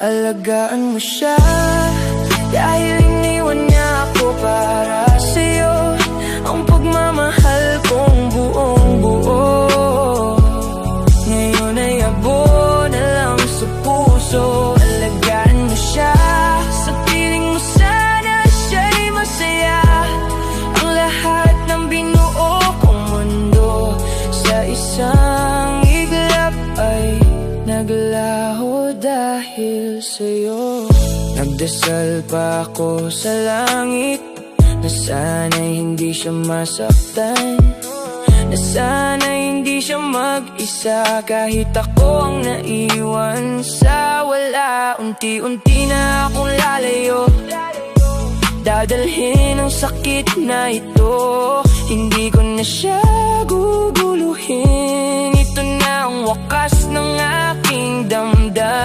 alagaan mo siya. Dahil iniwan niya ako para sa'yo, ang pagmamahal kong buong buo. Ngayon ay abo na lang sa puso. Alagaan mo siya, sa piling mo sana siya'y masaya. Ang lahat ng binuo kong mundo sa isang iglap ay naglaho dahil sa'yo. Nagdasal pa ako sa langit na sana'y hindi siya masaktan, na sana'y hindi siya mag-isa. Kahit ako ang naiwan sa wala, unti-unti na akong lalayo. Dadalhin ang sakit na ito, hindi ko na siya guguluhin. Ito na ang wakas ng aking damdamin.